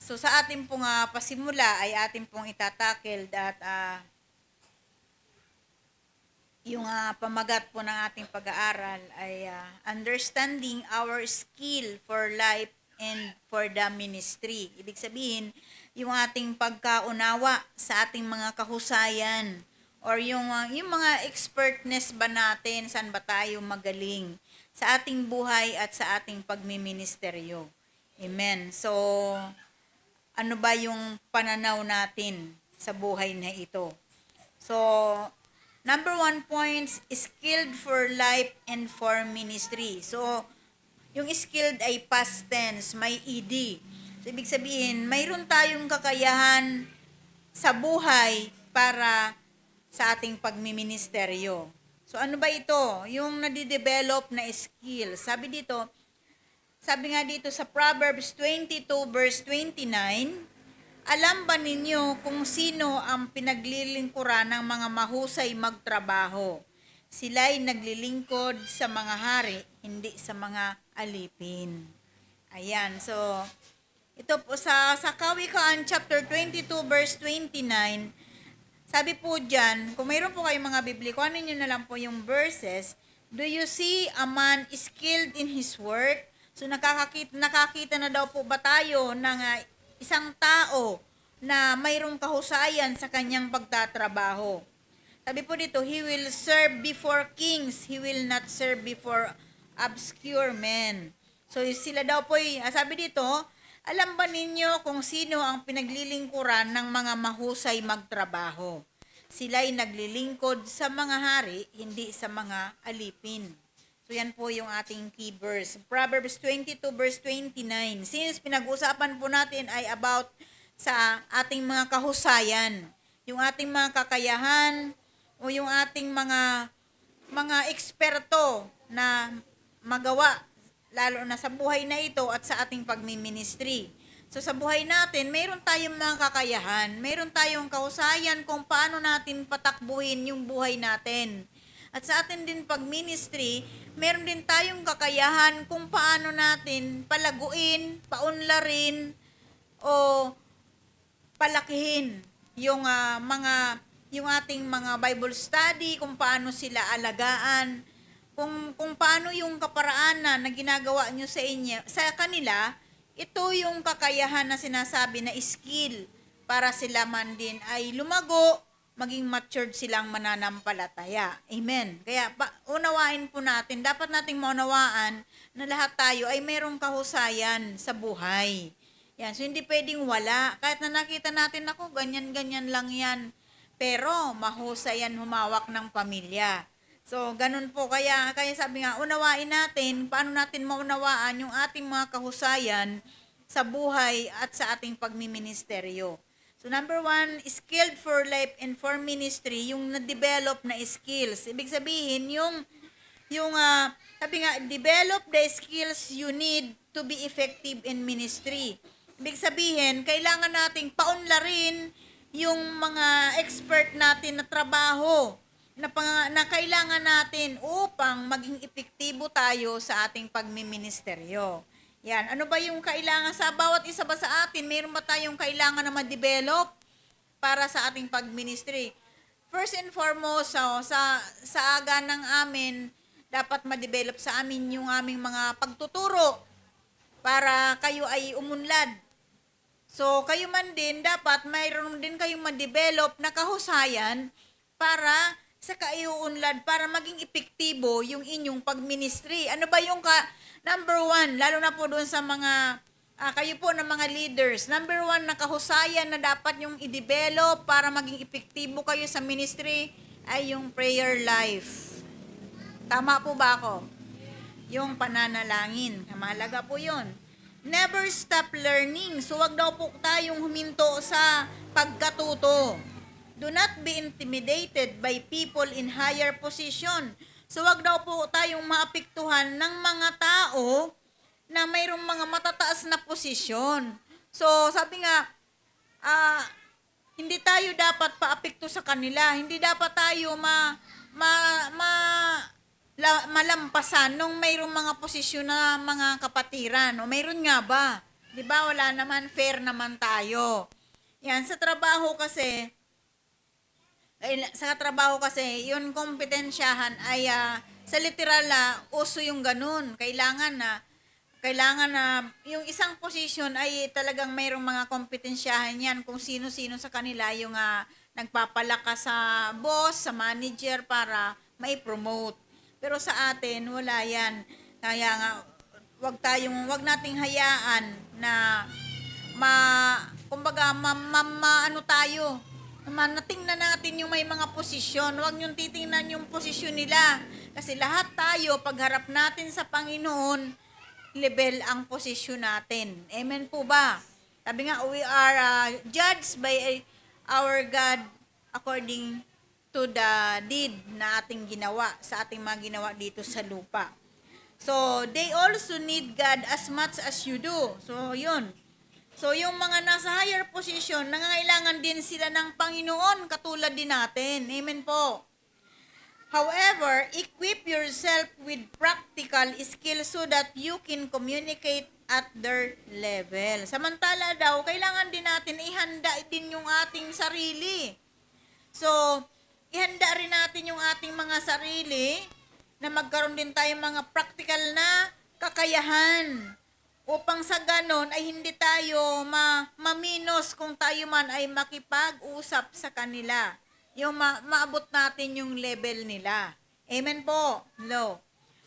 So sa ating pong pasimula ay ating pong itatakil at yung pamagat po ng ating pag-aaral ay understanding our skill for life and for the ministry. Ibig sabihin, yung ating pagkaunawa sa ating mga kahusayan or yung mga expertness ba natin, saan ba tayo magaling sa ating buhay at sa ating pagmiministeryo. Amen. So, ano ba yung pananaw natin sa buhay na ito? So, number 1 point, skilled for life and for ministry. So, yung skilled ay past tense, may ed. So, ibig sabihin, mayroon tayong kakayahan sa buhay para sa ating pagmiministeryo. So, ano ba ito? Yung nadidevelop na skill. Sabi nga dito sa Proverbs 22 verse 29, alam ba ninyo kung sino ang pinaglilingkuran ng mga mahusay magtrabaho? Sila'y naglilingkod sa mga hari, hindi sa mga alipin. Ayan, so ito po sa Kawikaan chapter 22 verse 29, sabi po dyan, kung mayroon po kayong mga Biblia, kuhanin nyo na lang po yung verses. Do you see a man skilled in his work? So nakakita na daw po ba tayo ng isang tao na mayroong kahusayan sa kanyang pagtatrabaho? Sabi po dito, he will serve before kings, he will not serve before obscure men. So sila daw po, sabi dito, alam ba ninyo kung sino ang pinaglilingkuran ng mga mahusay magtrabaho? Sila'y naglilingkod sa mga hari, hindi sa mga alipin. So yan po yung ating key verse. Proverbs 22 verse 29. Since pinag-usapan po natin ay about sa ating mga kahusayan, yung ating mga kakayahan o yung ating mga eksperto na magawa lalo na sa buhay na ito at sa ating pagmiministry. So sa buhay natin, mayroon tayong mga kakayahan, mayroon tayong kahusayan kung paano natin patakbuhin yung buhay natin. At sa atin din pag-ministry, meron din tayong kakayahan kung paano natin palaguin, paunlarin, o palakihin yung yung ating mga Bible study, kung paano sila alagaan, kung paano yung kaparaanan na ginagawa nyo sa kanila, ito yung kakayahan na sinasabi na skill para sila man din ay lumago, maging matured silang mananampalataya. Amen. Kaya unawain po natin, dapat nating maunawaan na lahat tayo ay mayroong kahusayan sa buhay. Yan. So, hindi pwedeng wala. Kahit na nakita natin, ako, ganyan-ganyan lang yan. Pero, mahusay yan humawak ng pamilya. So, ganun po. Kaya sabi nga, unawain natin, paano natin maunawaan yung ating mga kahusayan sa buhay at sa ating pagmiministeryo. So, number 1, skilled for life and for ministry, yung na-develop na skills. Ibig sabihin, sabi nga, develop the skills you need to be effective in ministry. Ibig sabihin, kailangan nating paunlarin yung mga expert natin na trabaho na kailangan natin upang maging epektibo tayo sa ating pagmiministeryo. Yan. Ano ba yung kailangan sa bawat isa ba sa atin? Mayroon ba tayong kailangan na ma-develop para sa ating pag-ministry? First and foremost, sa aga ng amin, dapat ma-develop sa amin yung aming mga pagtuturo para kayo ay umunlad. So, kayo man din, dapat mayroon din kayong ma-develop na kahusayan para sa kaiuunlad, para maging epektibo yung inyong pag-ministry. Ano ba yung number 1, lalo na po doon sa mga, kayo po ng mga leaders, number 1 na kahusayan na dapat yung i-develop para maging epektibo kayo sa ministry ay yung prayer life. Tama po ba ako? Yung pananalangin. Mahalaga po yun. Never stop learning. So, wag daw po tayong huminto sa pagkatuto. Do not be intimidated by people in higher position. So, wag daw po tayong maapektuhan ng mga tao na mayroong mga matataas na posisyon. So, sabi nga, hindi tayo dapat paapekto sa kanila. Hindi dapat tayo malampasan nung mayroong mga posisyon na mga kapatiran. O mayroon nga ba? 'Di ba? Wala naman, fair naman tayo. Yan, sa trabaho kasi, yung kompetensyahan ay sa literal uso yung ganun. Kailangan na yung isang posisyon ay talagang mayroong mga kompetensyahan yan kung sino-sino sa kanila yung nagpapalakas sa boss, sa manager para mai-promote. Pero sa atin, wala yan. Kaya nga, wag nating hayaan na ma kumbaga ano tayo, natingnan natin yung may mga posisyon. Huwag niyong titingnan yung posisyon nila. Kasi lahat tayo, pagharap natin sa Panginoon, level ang posisyon natin. Amen po ba? Sabi nga, we are judged by our God according to the deed na ating ginawa, sa ating mga ginawa dito sa lupa. So, they also need God as much as you do. So, yun. So, yung mga nasa higher position, nangangailangan din sila ng Panginoon, katulad din natin. Amen po. However, equip yourself with practical skills so that you can communicate at their level. Samantala daw, kailangan din natin ihanda din yung ating sarili. So, ihanda rin natin yung ating mga sarili na magkaroon din tayo mga practical na kakayahan upang sa ganon ay hindi tayo maminos kung tayo man ay makipag-usap sa kanila. Yung maabot natin yung level nila. Amen po. No.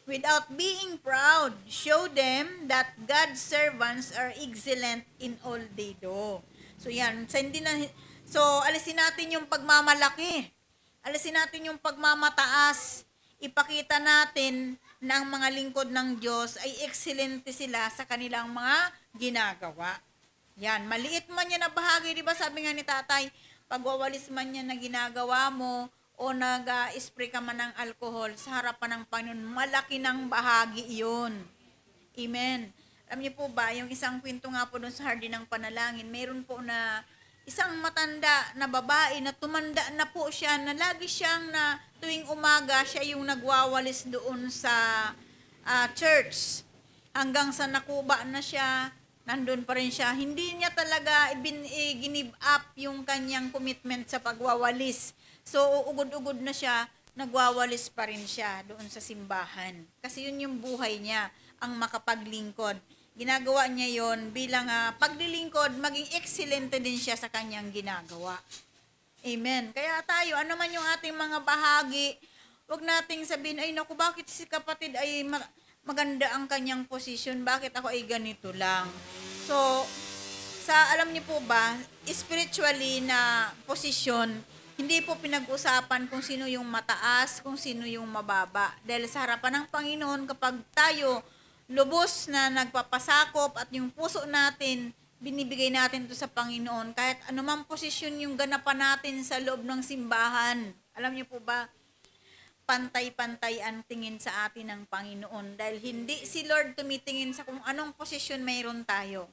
Without being proud, show them that God's servants are excellent in all they do. So yan, alisin natin yung pagmamalaki. Alisin natin yung pagmamataas. Ipakita natin na ang mga lingkod ng Diyos ay excelente sila sa kanilang mga ginagawa. Yan, maliit man yan na bahagi, di ba sabi nga ni tatay, pagwawalis man yan na ginagawa mo o nag-spray ka man ng alcohol sa harapan ng Panginoon, malaki ng bahagi iyon. Amen. Alam niyo po ba, yung isang kwento nga po doon sa Hardin ng Panalangin, mayroon po na isang matanda na babae na tumanda na po siya, na lagi siyang na tuwing umaga siya yung nagwawalis doon sa church. Hanggang sa nakuba na siya, nandun pa rin siya. Hindi niya talaga give up yung kanyang commitment sa pagwawalis. So, ugod-ugod na siya, nagwawalis pa rin siya doon sa simbahan. Kasi yun yung buhay niya, ang makapaglingkod. Ginagawa niya yon bilang paglilingkod, maging excelente din siya sa kanyang ginagawa. Amen. Kaya tayo, ano man yung ating mga bahagi, wag nating sabihin, ay naku, bakit si kapatid ay maganda ang kanyang posisyon, bakit ako ay ganito lang. So, alam niyo po ba, spiritually na posisyon, hindi po pinag-usapan kung sino yung mataas, kung sino yung mababa. Dahil sa harapan ng Panginoon, kapag tayo lubos na nagpapasakop at yung puso natin, binibigay natin to sa Panginoon, kahit anumang posisyon yung ganapan natin sa loob ng simbahan. Alam niyo po ba, pantay-pantay ang tingin sa atin ng Panginoon dahil hindi si Lord tumitingin sa kung anong posisyon mayroon tayo.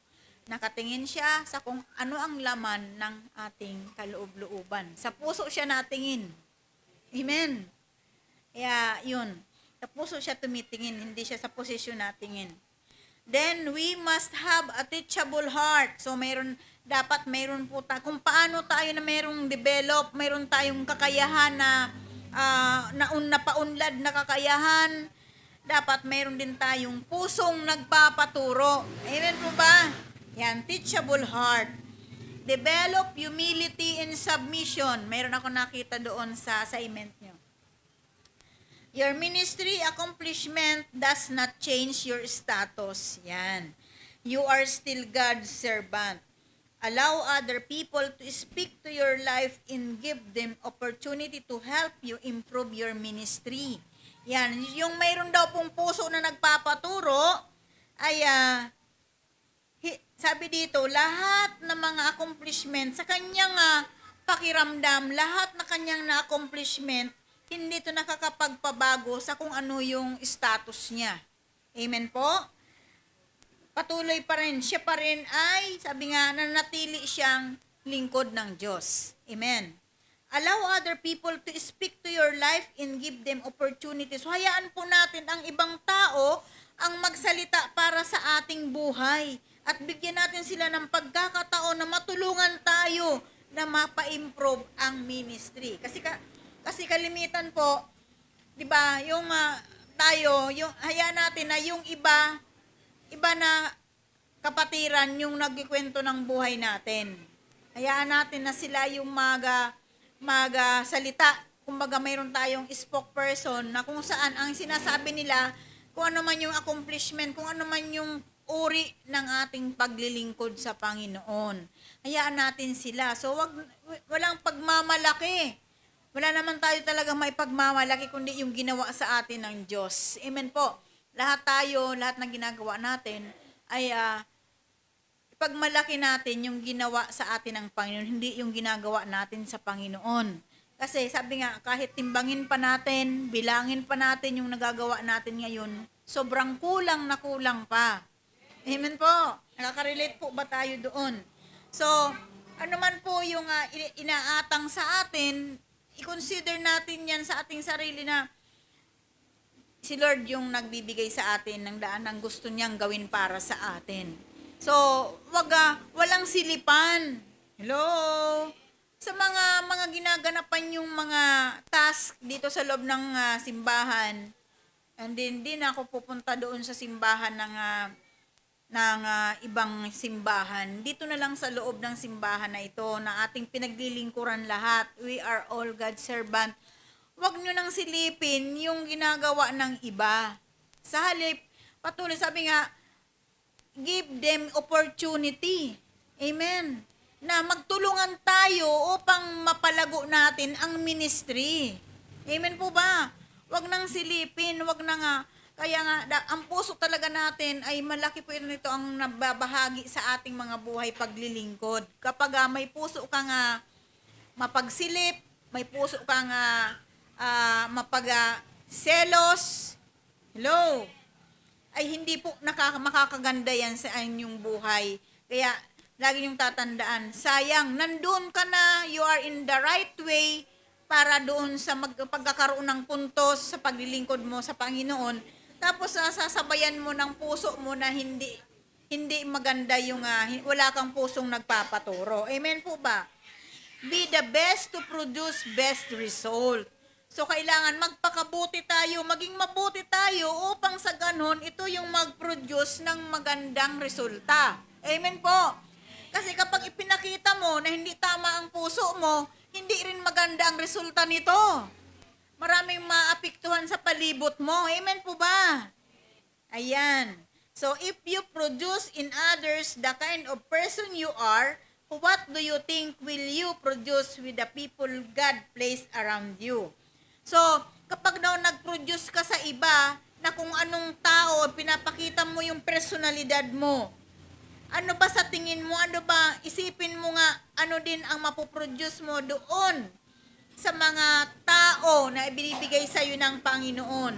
Nakatingin siya sa kung ano ang laman ng ating kaloob-looban. Sa puso siya natingin. Amen. Kaya yun, sa puso siya tumitingin, hindi siya sa posisyon natingin. Then, we must have a teachable heart. So, dapat mayroon po kung paano tayo na mayroong develop, mayroon tayong kakayahan na napaunlad na kakayahan, dapat mayroon din tayong pusong nagpapaturo. Amen po ba? Yan, teachable heart. Develop humility and submission. Mayroon ako nakita doon sa assignment nyo. Your ministry accomplishment does not change your status. Yan. You are still God's servant. Allow other people to speak to your life and give them opportunity to help you improve your ministry. Yan. Yung mayroon daw pong puso na nagpapaturo, ay sabi dito, lahat ng mga accomplishment sa kanyang pakiramdam, lahat na kanyang na-accomplishment, hindi ito nakakapagpabago sa kung ano yung status niya. Amen po? Patuloy pa rin, siya pa rin ay, sabi nga, nanatili siyang lingkod ng Diyos. Amen. Allow other people to speak to your life and give them opportunities. So, hayaan po natin ang ibang tao ang magsalita para sa ating buhay. at bigyan natin sila ng pagkakataon na matulungan tayo na mapa-improve ang ministry. Kasi kalimitan po, 'di ba, yung tayo, yung hayaan natin na yung iba na kapatiran yung nagkikwento ng buhay natin. Hayaan natin na sila yung salita. Kumbaga mayroon tayong spokesperson na kung saan ang sinasabi nila kung ano man yung accomplishment, kung ano man yung uri ng ating paglilingkod sa Panginoon. Hayaan natin sila. So walang pagmamalaki. Wala naman tayo talaga may pagmamalaki kundi yung ginawa sa atin ng Diyos. Amen po. Lahat ng ginagawa natin ay ipagmalaki natin yung ginawa sa atin ng Panginoon, hindi yung ginagawa natin sa Panginoon. Kasi sabi nga, kahit timbangin pa natin, bilangin pa natin yung nagagawa natin ngayon, sobrang kulang na kulang pa. Amen po. Nakaka-relate po ba tayo doon? So, ano man po yung inaatang sa atin, i-consider natin yan sa ating sarili na si Lord yung nagbibigay sa atin ng daan ng gusto niyang gawin para sa atin. So, walang silipan. Hello? Sa mga ginaganapan yung mga task dito sa loob ng simbahan, and then din ako pupunta doon sa simbahan ng ibang simbahan. Dito na lang sa loob ng simbahan na ito na ating pinaglilingkuran lahat. We are all God's servant. Huwag nyo nang silipin yung ginagawa ng iba. Sa halip, patuloy sabi nga, give them opportunity. Amen. Na magtulungan tayo upang mapalago natin ang ministry. Amen po ba? Huwag nang silipin, kaya nga, ang puso talaga natin ay malaki po ito ang nababahagi sa ating mga buhay paglilingkod. Kapag may puso kang mapagsilip, may puso kang selos, hello, ay hindi po makakaganda yan sa inyong buhay. Kaya, lagi niyong tatandaan, sayang, nandun ka na, you are in the right way para doon sa pagkakaroon ng puntos sa paglilingkod mo sa Panginoon. Tapos sasabayan mo ng puso mo na hindi maganda yung wala kang pusong nagpapaturo. Amen po ba? Be the best to produce best result. So kailangan magpakabuti tayo, maging mabuti tayo upang sa ganon ito yung mag-produce ng magandang resulta. Amen po. Kasi kapag ipinakita mo na hindi tama ang puso mo, hindi rin maganda ang resulta nito. Maraming maapektuhan sa palibot mo. Amen po ba? Ayan. So, if you produce in others the kind of person you are, what do you think will you produce with the people God placed around you? So, kapag daw nag-produce ka sa iba, na kung anong tao, pinapakita mo yung personalidad mo, ano ba sa tingin mo? Ano ba? Isipin mo nga, ano din ang mapoproduce mo doon sa mga tao na ibinibigay sa iyo ng Panginoon.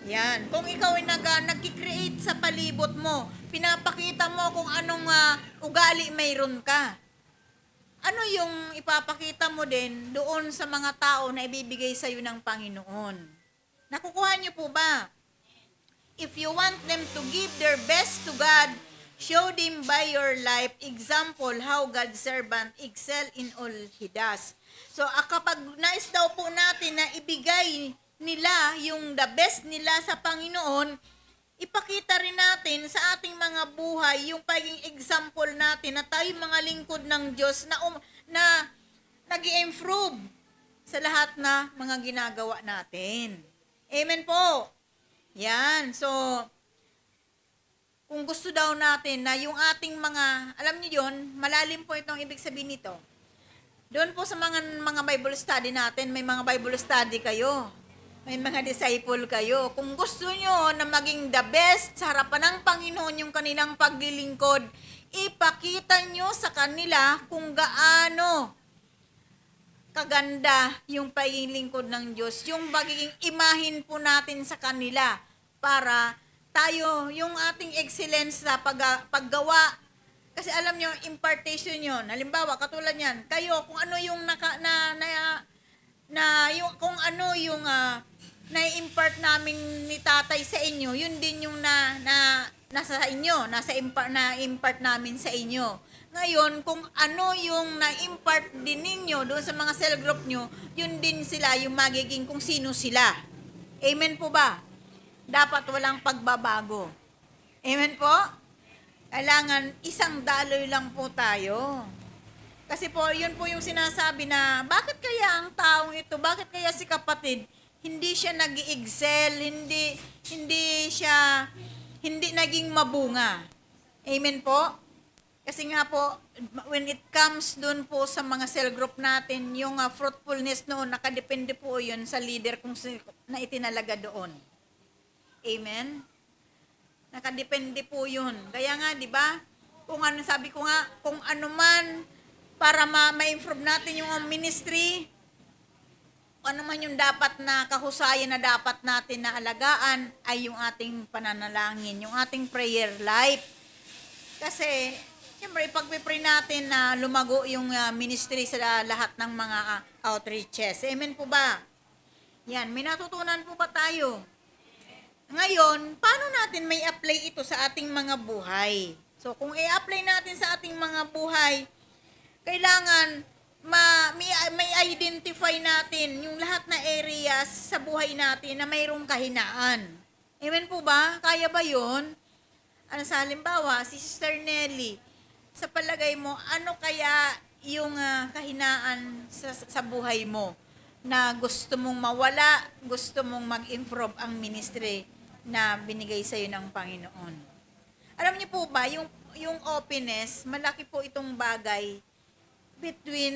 Yan. Kung ikaw ay nag-create sa palibot mo, pinapakita mo kung anong ugali mayroon ka. Ano yung ipapakita mo din doon sa mga tao na ibibigay sa iyo ng Panginoon? Nakukuha niyo po ba? If you want them to give their best to God, show them by your life example how God's servant excel in all he does. So, kapag nais daw po natin na ibigay nila yung the best nila sa Panginoon, ipakita rin natin sa ating mga buhay yung pagiging example natin na tayo mga lingkod ng Diyos na nag-i-improve sa lahat na mga ginagawa natin. Amen po. Yan. So, kung gusto daw natin na yung ating alam niyo yon, malalim po itong ibig sabihin nito. Doon po sa mga Bible study natin, may mga Bible study kayo. May mga disciple kayo. Kung gusto nyo na maging the best sa harapan ng Panginoon yung kanilang paglilingkod, ipakita nyo sa kanila kung gaano kaganda yung pagiging lingkod ng Diyos. Yung pagiging imahin po natin sa kanila para tayo, yung ating excellence sa paggawa. Kasi alam nyo, impartation yun. Halimbawa, katulad yan, kayo, kung ano yung kung ano yung na-impart namin ni tatay sa inyo, yun din yung nasa inyo, na-impart namin sa inyo. Ngayon, kung ano yung na-impart din ninyo doon sa mga cell group nyo, yun din sila yung magiging kung sino sila. Amen po ba? Dapat walang pagbabago. Amen po? Kailangan isang daloy lang po tayo. Kasi po, yun po yung sinasabi na, bakit kaya ang taong ito, bakit kaya si kapatid, hindi siya nag-excel, hindi naging mabunga. Amen po? Kasi nga po, when it comes dun po sa mga cell group natin, yung fruitfulness noon, nakadepende po yun sa leader na itinalaga doon. Amen? Nakadepende po yun. Kaya nga, di ba, kung ano, sabi ko nga, kung ano man, para ma-improve natin yung ministry, ano man yung dapat na kahusayan na dapat natin na alagaan, ay yung ating pananalangin, yung ating prayer life. Kasi, siyempre, pag-pray natin na lumago yung ministry sa lahat ng mga outreaches. Amen po ba? Yan, may natutunan po ba tayo? Ngayon, paano natin may apply ito sa ating mga buhay? So, kung i-apply natin sa ating mga buhay, kailangan may identify natin yung lahat na areas sa buhay natin na mayroong kahinaan. Amen po ba? Kaya ba yun? Ano sa halimbawa, si Sister Nelly, sa palagay mo, ano kaya yung kahinaan sa buhay mo na gusto mong mawala, gusto mong mag-improve ang ministry na binigay sa iyo ng Panginoon? Alam niyo po ba, yung openness, malaki po itong bagay between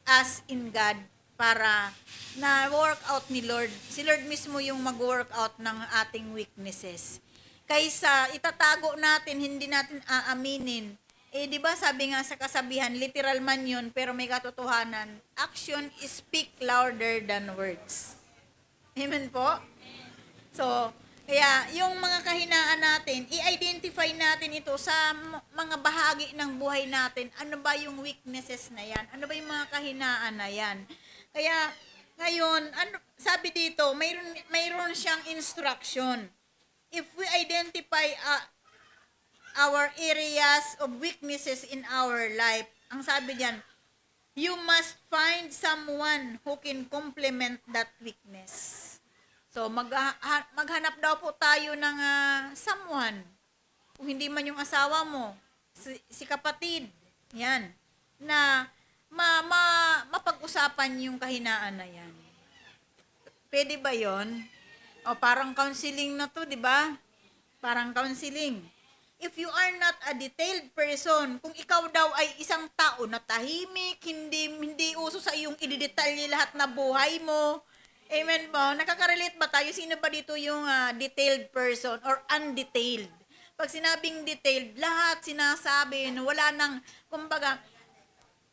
us in God para na work out ni Lord. Si Lord mismo yung mag-work out ng ating weaknesses. Kaysa itatago natin, hindi natin aaminin. Eh, di ba sabi nga sa kasabihan, literal man yun, pero may katotohanan, action speak louder than words. Amen po? So, kaya yung mga kahinaan natin, i-identify natin ito sa mga bahagi ng buhay natin. Ano ba yung weaknesses na yan? Ano ba yung mga kahinaan na yan? Kaya, ngayon, sabi dito, mayroon siyang instruction. If we identify our areas of weaknesses in our life, ang sabi diyan, you must find someone who can complement that weakness. So, maghanap daw po tayo ng someone. Kung hindi man yung asawa mo, si kapatid, yan, na mapag-usapan yung kahinaan na yan. Pwede ba yon? O parang counseling na to, di ba? Parang counseling. If you are not a detailed person, kung ikaw daw ay isang tao na tahimik, hindi uso sa iyong i-detalye lahat na buhay mo, amen po? Nakaka-relate ba tayo? Sino ba dito yung detailed person or undetailed? Pag sinabing detailed, lahat sinasabi, wala nang, kumbaga,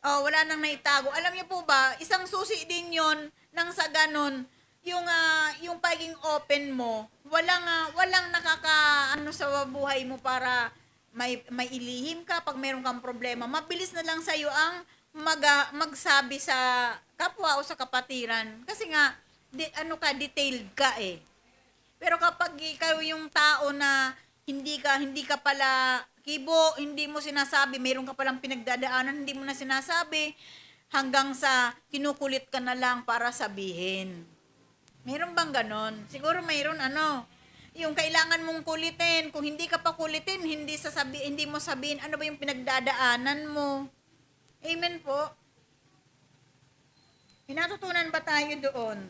wala nang naitago. Alam niyo po ba, isang susi din yon nang sa ganon, yung pagiging open mo, walang nakaka sa buhay mo para may ilihim ka pag mayroon kang problema. Mabilis na lang sa iyo ang magsabi sa kapwa o sa kapatiran kasi nga detailed ka eh. Pero kapag ikaw yung tao na hindi ka pala kibo, hindi mo sinasabi, mayroon ka palang pinagdadaanan, hindi mo na sinasabi, hanggang sa kinukulit ka na lang para sabihin. Mayroon bang ganon? Siguro mayroon yung kailangan mong kulitin. Kung hindi ka pa kulitin, hindi mo sabihin ano ba yung pinagdadaanan mo. Amen po. Pinatutunan ba tayo doon?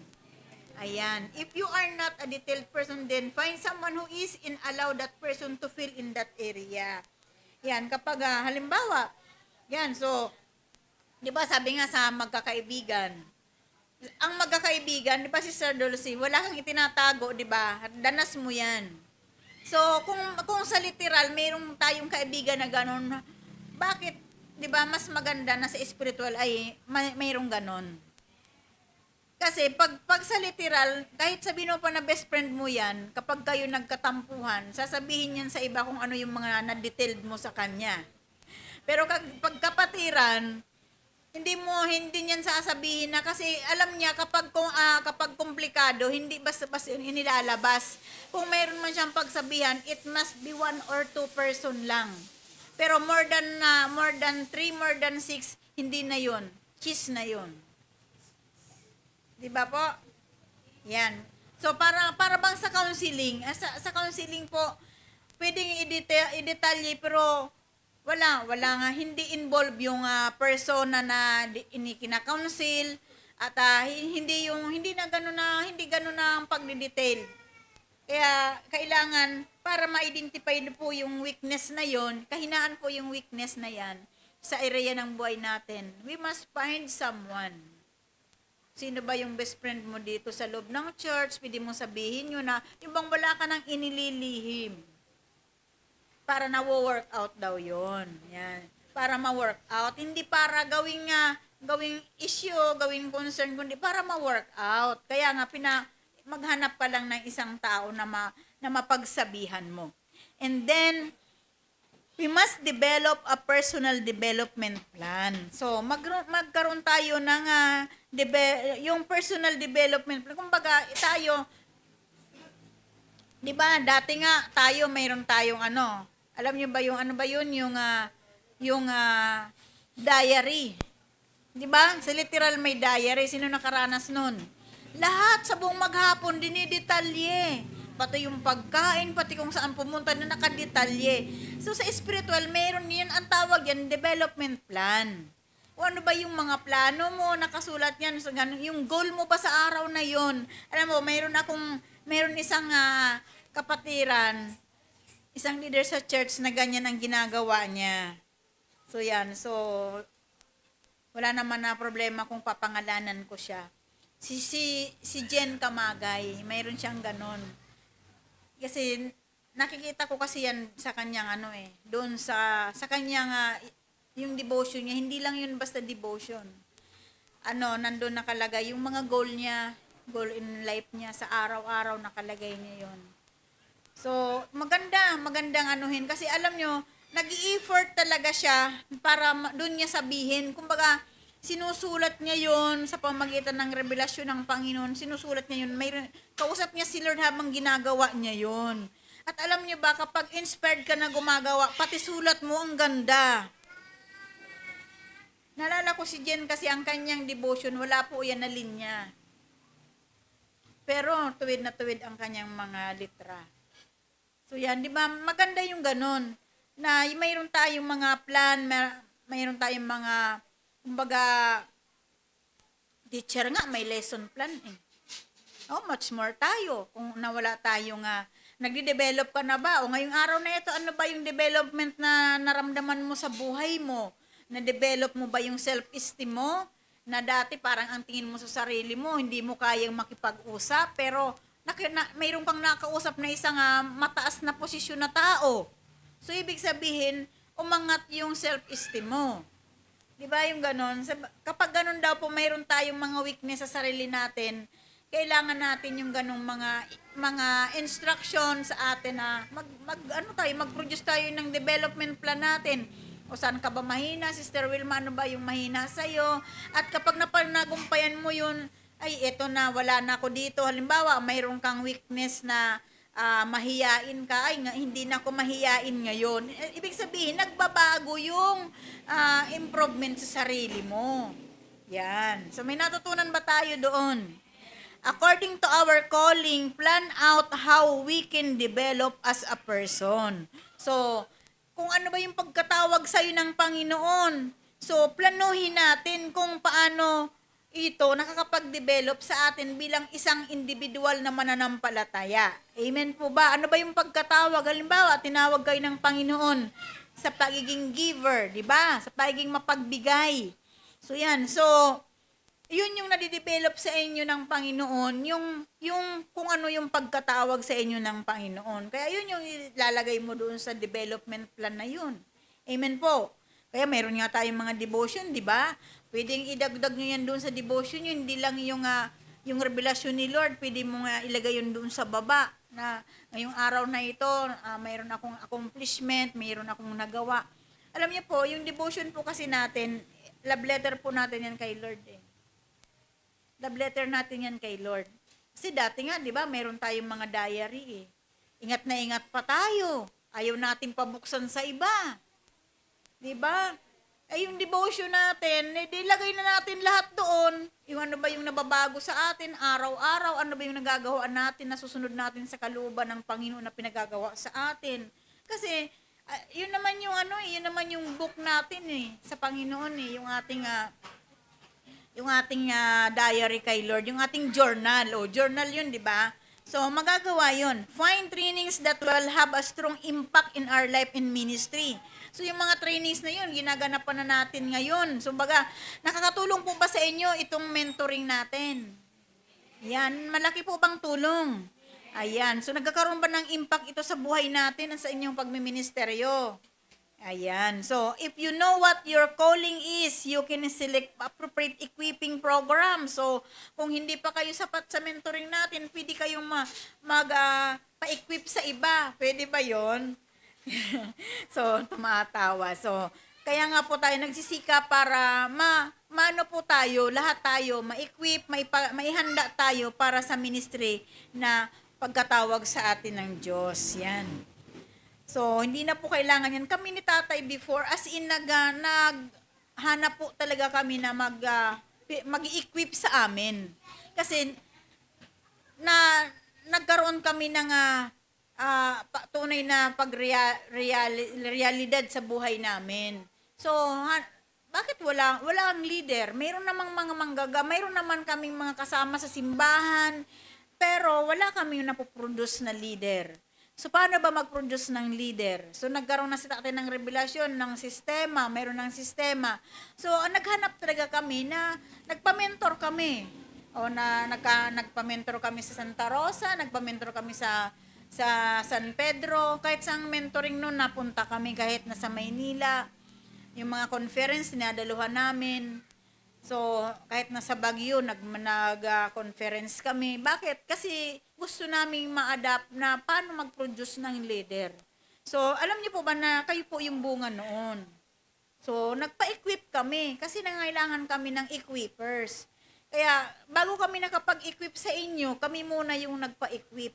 Ayan. If you are not a detailed person, then find someone who is and allow that person to fill in that area. Yan, kapag halimbawa, yan, so, di ba sabi nga sa magkakaibigan, ang magkakaibigan, di ba si Sir Dulcie, wala kang itinatago, di ba? Danas mo yan. So, kung sa literal, mayroong tayong kaibigan na gano'n, bakit, di ba, mas maganda na sa spiritual ay mayroong gano'n? Kasi pag sa literal, kahit sabihin mo pa na best friend mo yan, kapag kayo nagkatampuhan, sasabihin yan sa iba kung ano yung mga na-detailed mo sa kanya. Pero pag kapatiran, Hindi niyan sasabihin na kasi alam niya kapag komplikado, hindi basta-basta yun inilalabas. Kung mayroon man siyang pagsabihan, it must be one or two person lang. Pero more than three, more than six, hindi na yun. Cheese na yun. Di ba po? Yan. So para bang sa counseling, sa counseling po, pwedeng i-detalye pero wala nga hindi involve yung persona na kina-counsel at hindi ganoon na ang pagde-detail. Kaya kailangan para ma-identify po yung weakness na yon, kahinaan po yung weakness na yan sa area ng buhay natin. We must find someone. Sino ba yung best friend mo dito sa loob ng church? Pwede mo sabihin yun na yung bang wala ka nang inililihim. Para na-work out daw yon. Yan. Para ma-work out. Hindi para gawing issue, gawing concern, kundi para ma-work out. Kaya nga, maghanap ka lang ng isang tao na mapagsabihan mo. And then, we must develop a personal development plan. So, magkaroon tayo ng yung personal development plan. Kumbaga, tayo, di ba, dati nga tayo, mayroon tayong alam niyo ba yung yung diary. Di ba? Sa literal may diary. Sino nakaranas nun? Lahat sa buong maghapon, dinidetalye. Pati yung pagkain, pati kung saan pumunta na nakadetalye. So sa spiritual, meron yan, ang tawag yan, development plan. O ano ba yung mga plano mo, nakasulat yan, so, yung goal mo ba sa araw na yon. Alam mo, meron isang kapatiran, isang leader sa church na ganyan ang ginagawa niya. So yan, so wala naman na problema kung papangalanan ko siya. Si Jen Kamagay, mayroon siyang ganon. Kasi nakikita ko kasi yan sa kanyang doon sa kanyang yung devotion niya, hindi lang yun basta devotion. Nandoon nakalagay yung mga goal niya, goal in life niya sa araw-araw nakalagay niya yon. So, magandang anuhin kasi alam nyo, nag-i-effort talaga siya para doon niya sabihin. Kumbaga, sinusulat niya yon sa pamagitan ng revelasyon ng Panginoon. Sinusulat niya yon. Kausap niya si Lord habang ginagawa niya yon. At alam niyo ba, kapag inspired ka na gumagawa, pati sulat mo ang ganda. Nalala ko si Jen kasi ang kanyang devotion, wala po yan na linya. Pero tuwid na tuwid ang kanyang mga litra. So yan, di ba? Maganda yung ganun. Na mayroon tayong mga plan, mayroon tayong mga, kumbaga, teacher nga, may lesson plan eh. Much more tayo. Kung nawala tayong, nagde-develop ka na ba? O ngayong araw na ito, ano ba yung development na naramdaman mo sa buhay mo? Na-develop mo ba yung self-esteem mo? Na dati parang ang tingin mo sa sarili mo, hindi mo kayang makipag-usap, pero mayroon kang nakausap na isang mataas na posisyon na tao. So, ibig sabihin, umangat yung self-esteem mo. Di ba yung ganon? Kapag ganon daw po, mayroon tayong mga weakness sa sarili natin, kailangan natin yung ganong mga instruction sa atin na mag-produce tayo ng development plan natin. O saan ka ba mahina, Sister Wilma, ano ba yung mahina sa'yo? At kapag nagumpayan mo yun, ay eto na, wala na ako dito. Halimbawa, mayroon kang weakness na mahiyain ka, hindi na ako mahiyain ngayon. Ibig sabihin, nagbabago yung improvement sa sarili mo. Yan. So may natutunan ba tayo doon? According to our calling, plan out how we can develop as a person. So, kung ano ba yung pagkatawag sa'yo ng Panginoon. So, planuhin natin kung paano ito nakakapag-develop sa atin bilang isang individual na mananampalataya. Amen po ba? Ano ba yung pagkatawag? Halimbawa, tinawag kayo ng Panginoon sa pagiging giver, di ba? Sa pagiging mapagbigay. So, yan. So, yun yung nadidevelop sa inyo ng Panginoon, yung kung ano yung pagkatawag sa inyo ng Panginoon. Kaya yun yung ilalagay mo doon sa development plan na yun. Amen po. Kaya mayroon nga tayong mga devotion, di ba? Pwedeng idagdag nyo yan doon sa devotion yun, hindi lang yung revelasyon ni Lord, pwede mo nga ilagay yun doon sa baba, na ngayong araw na ito, mayroon akong accomplishment, mayroon akong nagawa. Alam niyo po, yung devotion po kasi natin, love letter po natin yan kay Lord eh. Love letter natin yan kay Lord. Kasi dati nga, di ba, meron tayong mga diary eh. Ingat na ingat pa tayo. Ayaw nating pabuksan sa iba. Di ba? Ay, yung devotion natin, ilagay na natin lahat doon. Yung ano ba yung nababago sa atin, araw-araw, ano ba yung nagagawaan natin, nasusunod natin sa kalooban ng Panginoon na pinagagawa sa atin. Kasi, yun naman yung yun naman yung book natin eh, sa Panginoon eh, yung ating diary kay Lord, yung ating journal. O, journal yun, di ba? So, magagawa yun. Find trainings that will have a strong impact in our life and ministry. So, yung mga trainings na yun, ginaganapan na natin ngayon. So, baga, nakakatulong po ba sa inyo itong mentoring natin? Yan, malaki po bang tulong? Ayan, so nagkakaroon ba ng impact ito sa buhay natin at sa inyong pagmiministeryo? Ayan. So, if you know what your calling is, you can select appropriate equipping program. So, kung hindi pa kayo sapat sa mentoring natin, pwede kayong pa-equip sa iba. Pwede ba yon? So, tumatawa. So, kaya nga po tayo nagsisika para maano po tayo, lahat tayo, ma-equip, maihanda tayo para sa ministry na pagkatawag sa atin ng Diyos. Yan. So, hindi na po kailangan yan. Kami ni Tatay before, as in naghanap po talaga kami na mag-equip sa amin. Kasi, nagkaroon kami ng tunay na realidad sa buhay namin. So, bakit walang leader? Mayroon namang mga manggaga, mayroon naman kaming mga kasama sa simbahan, pero wala kami yung napoproduce na leader. So, paano ba mag-produce ng leader? So, nagkaroon na si Tatay ng revelasyon ng sistema, mayroon ng sistema. So, naghanap talaga kami na nagpa-mentor kami. O nagpa-mentor kami sa Santa Rosa, nagpa-mentor kami sa San Pedro, kahit saang mentoring noon, napunta kami kahit nasa Maynila. Yung mga conference, sinadaluhan namin. So, kahit nasa Baguio, nag-conference kami. Bakit? Kasi gusto naming ma-adapt na paano mag-produce ng leader. So, alam niyo po ba na kayo po yung bunga noon? So, nagpa-equip kami kasi nangailangan kami ng equippers. Kaya, bago kami nakapag-equip sa inyo, kami muna yung nagpa-equip.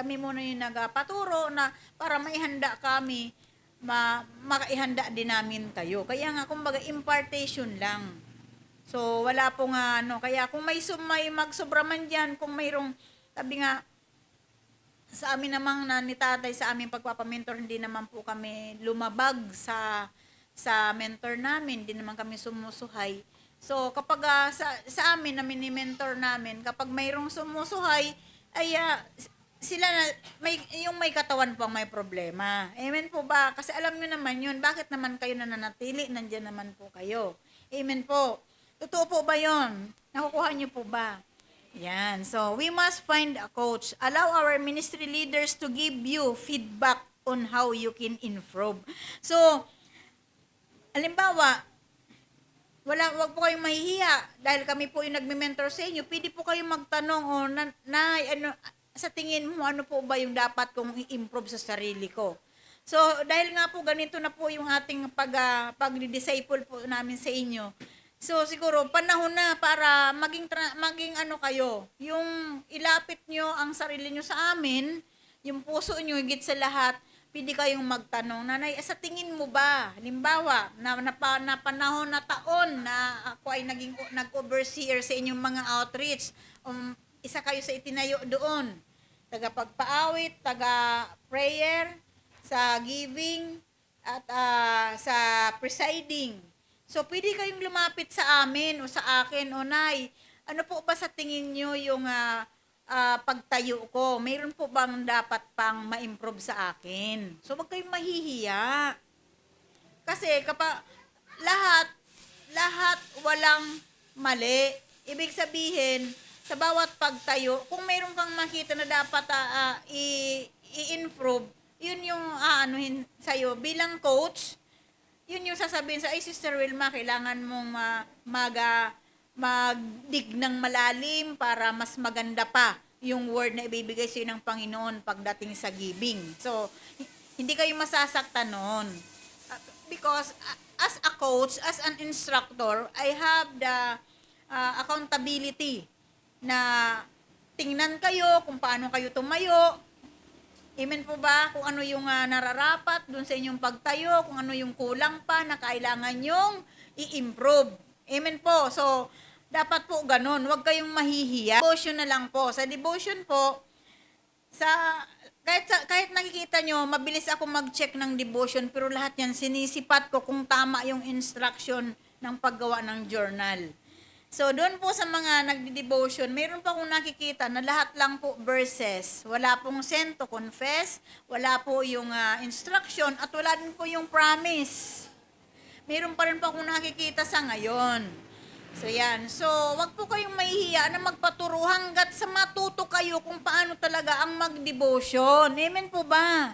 Kami muna yung nagpaturo na para maihanda kami, makaihanda din namin kayo. Kaya nga, kumbaga, impartation lang. So, wala pong kaya kung may magsobra man dyan, kung mayroong, sabi nga, sa amin namang ni Tatay, sa aming pagpapamentor, hindi naman po kami lumabag sa mentor namin, hindi naman kami sumusuhay. So, kapag sa amin na mini-mentor namin, kapag mayroong sumusuhay, ay sila na, yung may katawan po ang may problema. Amen po ba? Kasi alam nyo naman yun, bakit naman kayo nananatili? Nandiyan naman po kayo. Amen po. Totoo po ba yun? Nakukuha nyo po ba? Yan. So, we must find a coach. Allow our ministry leaders to give you feedback on how you can improve. So, halimbawa, wag po kayong mahihiya dahil kami po yung nagme-mentor sa inyo. Pwede po kayong magtanong sa tingin mo, ano po ba yung dapat kong i-improve sa sarili ko? So, dahil nga po ganito na po yung ating pag-disciple po namin sa inyo. So, siguro, panahon na para maging kayo. Yung ilapit nyo ang sarili nyo sa amin, yung puso nyo, higit sa lahat, pwede kayong magtanong, Nanay, sa tingin mo ba, halimbawa, na panahon na taon na ako ay nag-overseer sa inyong mga outreach, isa kayo sa itinayo doon, taga-pagpaawit, taga-prayer, sa giving, at sa presiding. So, pwede kayong lumapit sa amin o sa akin, o Nay, ano po ba sa tingin nyo yung pagtayo ko? Mayroon po bang dapat pang ma-improve sa akin? So, wag kayong mahihiya. Kasi kapag lahat walang mali. Ibig sabihin, sa bawat pagtayo, kung mayroon kang makita na dapat i-improve, yun yung aanuhin sa'yo. Bilang coach, yun yung sasabihin sa, Sister Wilma, kailangan mong magdig ng malalim para mas maganda pa yung word na ibibigay sa'yo ng Panginoon pagdating sa giving. So, hindi kayo masasaktan noon. Because as a coach, as an instructor, I have the accountability na tingnan kayo kung paano kayo tumayo. Amen po ba? Kung ano yung nararapat dun sa inyong pagtayo, kung ano yung kulang pa na kailangan yung i-improve. Amen po. So, dapat po ganun. Huwag kayong mahihiya. Devotion na lang po. Sa devotion po, kahit nakikita nyo, mabilis ako mag-check ng devotion, pero lahat yan, sinisipat ko kung tama yung instruction ng paggawa ng journal. So, doon po sa mga nagdi-devotion, mayroon pa akong nakikita na lahat lang po verses. Wala pong send to confess, wala po yung instruction, at wala din po yung promise. Mayroon pa rin po akong nakikita sa ngayon. So, yan. So, wag po kayong mahihiya na magpaturo hanggat sa matuto kayo kung paano talaga ang mag-devotion. Amen po ba?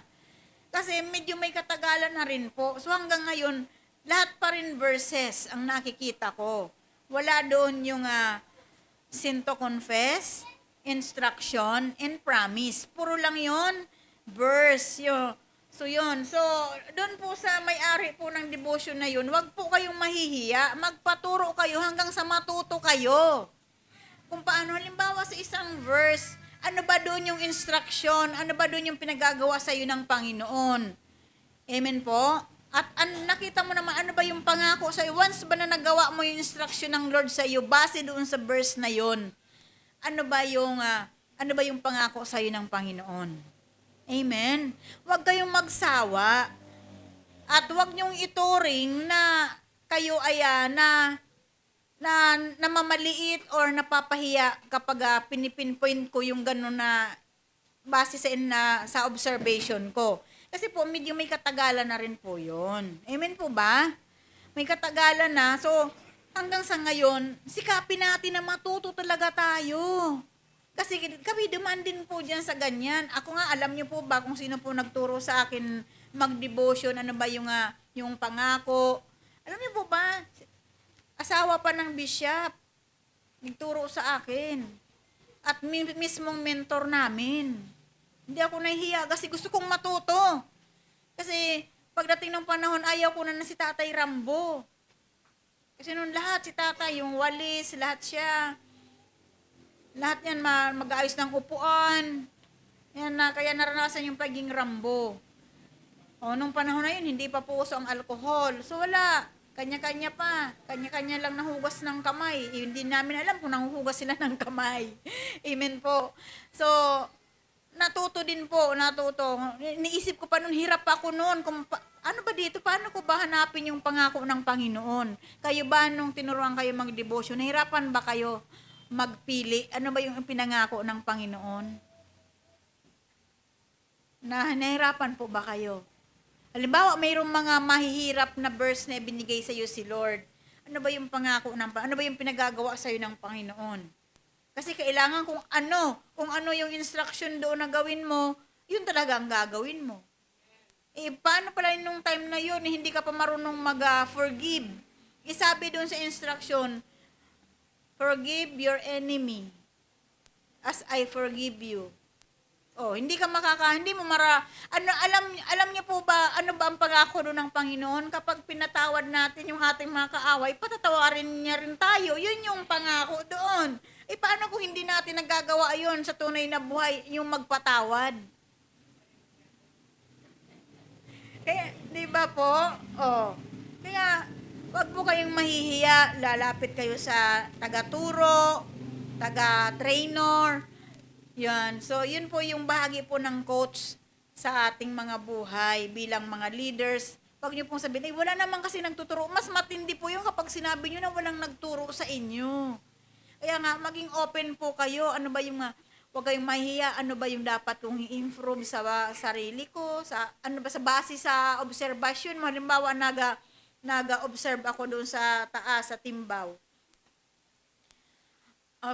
Kasi medyo may katagalan na rin po. So, hanggang ngayon, lahat pa rin verses ang nakikita ko. Wala doon yung sin to confess, instruction, and promise. Puro lang yon verse. So, yun. So, doon po sa may-ari po ng devotion na yun, wag po kayong mahihiya. Magpaturo kayo hanggang sa matuto kayo. Kung paano, halimbawa sa isang verse, ano ba doon yung instruction? Ano ba doon yung pinagagawa sa iyo ng Panginoon? Amen po? At nakita mo naman, ano ba yung pangako sa iyo? Once ba na nagawa mo yung instruction ng Lord sa iyo, base doon sa verse na yon, ano ba yung pangako sa iyo ng Panginoon? Amen? Huwag kayong magsawa. At huwag niyong ituring na kayo ay na mamaliit or napapahiya kapag pinipinpoint ko yung gano'n na base sa observation ko. Kasi po, medyo may katagalan na rin po yun. Amen po ba? May katagalan na. So, hanggang sa ngayon, sikapin natin na matuto talaga tayo. Kasi kami dumaan din po dyan sa ganyan. Ako nga, alam niyo po ba kung sino po nagturo sa akin mag-devotion, ano ba yung pangako. Alam niyo po ba, asawa pa ng bishop, nagturo sa akin. At mismong mentor namin. Hindi ako nahihiya kasi gusto kong matuto. Kasi pagdating ng panahon, ayaw ko na si Tatay Rambo. Kasi noon lahat, si Tatay, yung walis, lahat siya. Lahat yan mag-aayos ng upuan. Yan kaya naranasan yung pagiging Rambo. O, nung panahon na yun, hindi pa po uso ang alcohol. So wala, kanya-kanya pa. Kanya-kanya lang nahugas ng kamay. Hindi namin alam kung nahuhugas sila ng kamay. Amen po. So, natuto. Niisip ko pa noon, hirap pa ako noon. Ano ba dito? Paano ko ba hanapin yung pangako ng Panginoon? Kayo ba nung tinuruan kayo mag-devotion, nahirapan ba kayo magpili? Ano ba yung pinangako ng Panginoon? Nahirapan po ba kayo? Halimbawa, mayroong mga mahihirap na verse na binigay sa iyo si Lord. Ano ba yung pangako ano ba yung pinagagawa sa iyo ng Panginoon? Kasi kailangan kung ano yung instruction doon na gawin mo, yun talaga ang gagawin mo. Paano pala nung time na yun, hindi ka pa marunong mag-forgive? Sabi doon sa instruction, forgive your enemy as I forgive you. Hindi mo alam niyo po ba, ano ba ang pangako doon ng Panginoon? Kapag pinatawad natin yung ating mga kaaway, patatawarin niya rin tayo. Yun yung pangako doon. Paano kung hindi natin nagagawa yun sa tunay na buhay, yung magpatawad? Kaya, di ba po? Kaya, wag po kayong mahihiya. Lalapit kayo sa taga-turo, taga-trainer. Yan. So, yun po yung bahagi po ng coach sa ating mga buhay bilang mga leaders. Wag niyo pong sabihin, wala naman kasi nagtuturo. Mas matindi po yung kapag sinabi niyo na walang nagturo sa inyo. Kaya nga, maging open po kayo. Ano ba yung huwag kayong mahihiya, ano ba yung dapat kong i-improve sa sarili ko, sa base sa observation mo. Halimbawa, naga-observe ako doon sa taas, sa timbaw.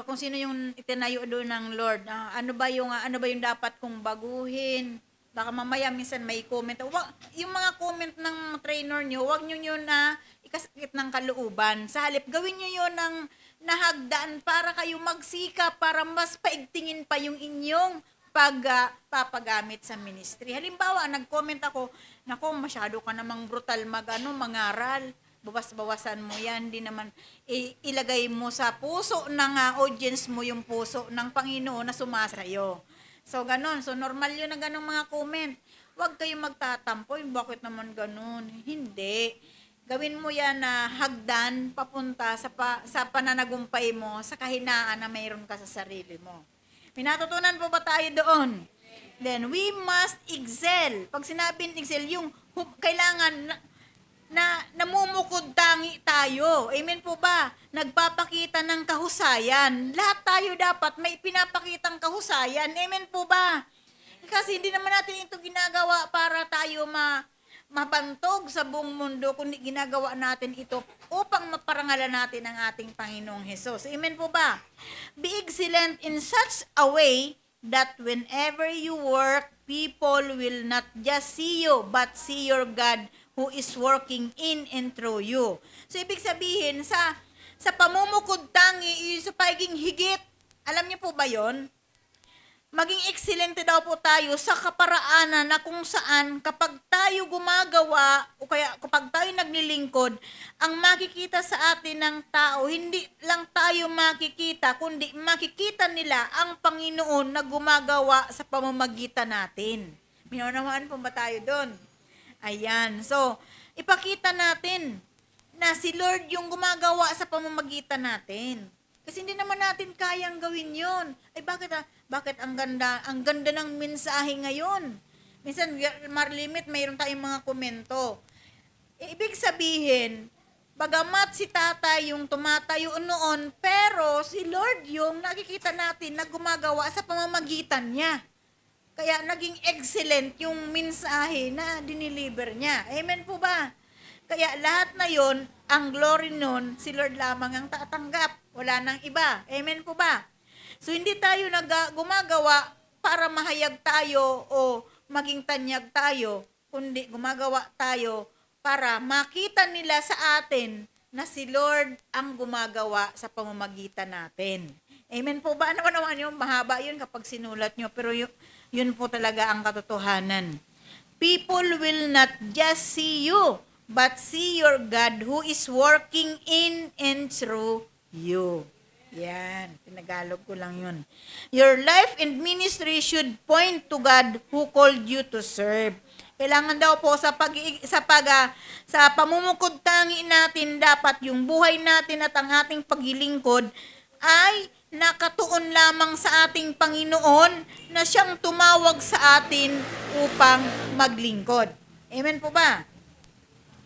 Kung sino yung itinayo doon ng Lord, ano ba yung dapat kong baguhin? Baka mamaya minsan may comment. Yung mga comment ng trainer nyo, wag nyo yun na ikasakit ng kalooban. Sa halip, gawin nyo yun ng nahagdaan para kayo magsikap, para mas paigtingin pa yung inyong pagpapagamit sa ministry. Halimbawa, nag-comment ako, nako, masyado ka namang brutal mangaral. Bawas-bawasan mo yan, di naman ilagay mo sa puso ng audience mo yung puso ng Panginoon na sumasayo. So, ganon. So, normal yun na ganong mga comment. Huwag kayong magtatampo. Bakit naman ganon? Hindi. Gawin mo yan na hagdan papunta sa pananagumpay mo, sa kahinaan na mayroon ka sa sarili mo. May natutunan po ba tayo doon? Then, we must excel. Pag sinabing excel, yung kailangan na namumukod tangi tayo. Amen po ba? Nagpapakita ng kahusayan. Lahat tayo dapat may pinapakitang kahusayan. Amen po ba? Kasi hindi naman natin ito ginagawa para tayo mabantog sa buong mundo, kundi ginagawa natin ito upang maparangalan natin ang ating Panginoong Hesus. Amen po ba? Be excellent in such a way that whenever you work, people will not just see you, but see your God who is working in and through you. So, ibig sabihin, sa pamumukod tangi, sa pagiging higit, alam niyo po ba yon? Maging excelente daw po tayo sa kaparaanan na kung saan kapag tayo gumagawa o kaya kapag tayo naglilingkod, ang makikita sa atin ng tao, hindi lang tayo makikita, kundi makikita nila ang Panginoon na gumagawa sa pamamagitan natin. Minunawaan po ba tayo doon? Ayan. So, ipakita natin na si Lord yung gumagawa sa pamamagitan natin. Kasi hindi naman natin kayang gawin yun. Ay bakit ang ganda ng mensahe ngayon? Minsan, marlimit, mayroon tayong mga komento. Ibig sabihin, bagamat si tatay yung tumatayo noon, pero si Lord yung nakikita natin na gumagawa sa pamamagitan niya. Kaya naging excellent yung mensahe na diniliver niya. Amen po ba? Kaya lahat na yon, ang glory nun, si Lord lamang ang tatanggap. Wala nang iba. Amen po ba? So, hindi tayo gumagawa para mahayag tayo o maging tanyag tayo, kundi gumagawa tayo para makita nila sa atin na si Lord ang gumagawa sa pamamagitan natin. Amen po ba? Ano naman yun? Mahaba yun kapag sinulat nyo, pero yun po talaga ang katotohanan. People will not just see you, but see your God who is working in and through you. Yan, tinagalog ko lang yun. Your life and ministry should point to God who called you to serve. Kailangan daw po sa pamumukod tangi natin, dapat yung buhay natin at ang ating paglilingkod ay nakatuon lamang sa ating Panginoon na siyang tumawag sa atin upang maglingkod. Amen po ba?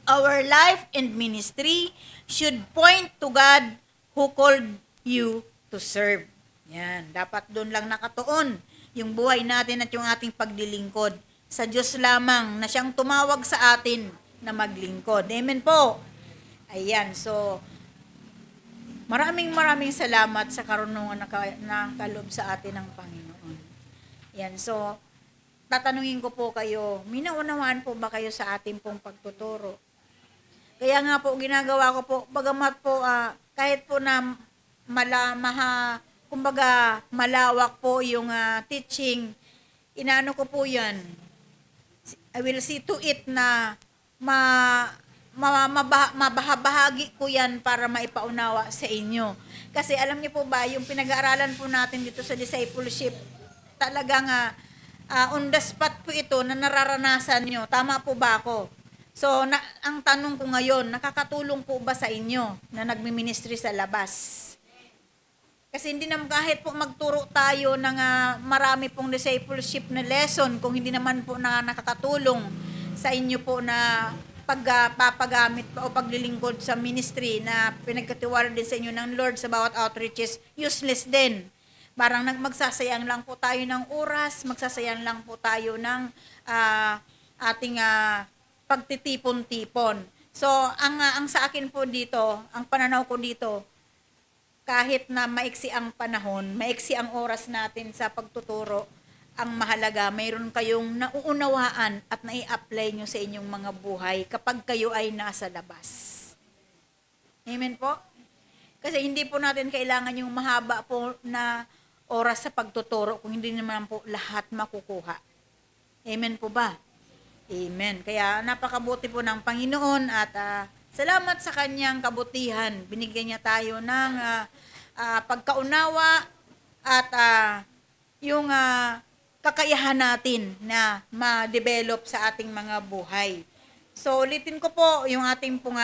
Our life and ministry should point to God who called you to serve. Yan, dapat doon lang nakatuon yung buhay natin at yung ating paglilingkod. Sa Diyos lamang na siyang tumawag sa atin na maglingkod. Amen po. Ayan, so maraming salamat sa karunungan na kaloob sa atin ng Panginoon. Yan, so tatanungin ko po kayo, minaunawaan po ba kayo sa ating pong pagtuturo? Kaya nga po, ginagawa ko po, bagamat po, kahit po na kumbaga malawak po yung teaching, inaano ko po yan. I will see to it na mabahabahagi ko yan para maipaunawa sa inyo. Kasi alam niyo po ba, yung pinag-aaralan po natin dito sa discipleship, talagang on the spot po ito na nararanasan nyo. Tama po ba ako? So, ang tanong ko ngayon, nakakatulong po ba sa inyo na nagmi-ministry sa labas? Kasi hindi naman kahit po magturo tayo ng marami pong discipleship na lesson, kung hindi naman po na nakakatulong sa inyo po na pagpapagamit o paglilingkod sa ministry na pinagkatiwala din sa inyo ng Lord sa bawat outreaches, useless din. Parang magsasayang lang po tayo ng oras, magsasayang lang po tayo ng ating pagtitipon-tipon. So, ang sa akin po dito, ang pananaw ko dito, kahit na maiksi ang panahon, maiksi ang oras natin sa pagtuturo, ang mahalaga, mayroon kayong nauunawaan at nai-apply nyo sa inyong mga buhay kapag kayo ay nasa labas. Amen po? Kasi hindi po natin kailangan yung mahaba po na oras sa pagtuturo kung hindi naman po lahat makukuha. Amen po ba? Amen. Kaya napakabuti po ng Panginoon at salamat sa kanyang kabutihan. Binigyan niya tayo ng pagkaunawa at yung kakayahan natin na ma-develop sa ating mga buhay. So, ulitin ko po, yung ating pong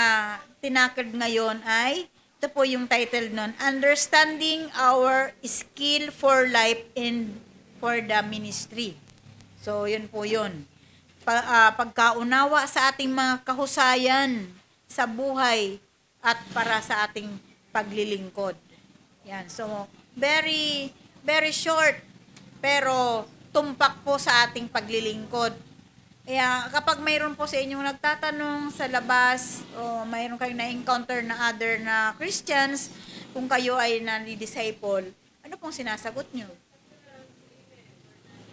tinakad ngayon ay, ito po yung title nun, Understanding Our Skill for Life and for the Ministry. So, yun po yun. Pagkaunawa sa ating mga kahusayan sa buhay at para sa ating paglilingkod. Yan. So, very, very short, pero tumpak po sa ating paglilingkod. Kaya kapag mayroon po sa inyong nagtatanong sa labas o mayroon kayong na-encounter na other na Christians, kung kayo ay nani-disciple, ano pong sinasagot nyo?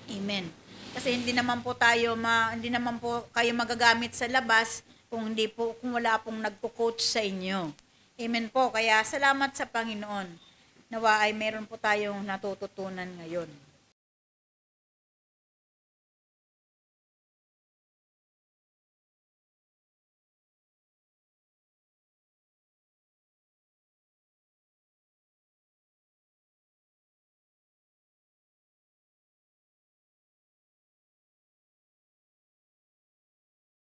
Amen. Kasi hindi naman po kayo magagamit sa labas kung wala pong nagko-coach sa inyo. Amen po. Kaya salamat sa Panginoon. Nawa ay meron po tayong natututunan ngayon.